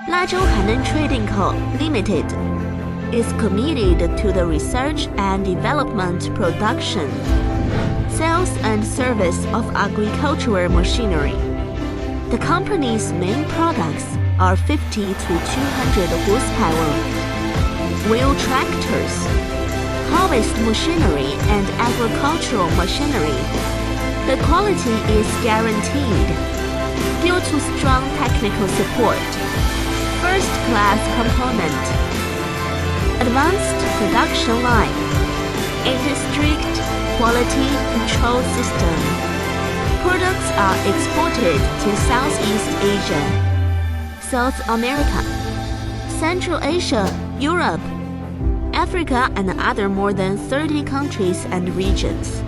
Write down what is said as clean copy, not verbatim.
ZHOU HANEN Trading Co., Limited is committed to the research and development, production, sales and service of agricultural machinery. The company's main products are 50 to 200 horsepower, wheel tractors, harvest machinery and agricultural machinery. The quality is guaranteed due to strong technical support, first-class component, advanced production line, and a strict quality control system. Products are exported to Southeast Asia, South America, Central Asia, Europe, Africa, and other more than 30 countries and regions.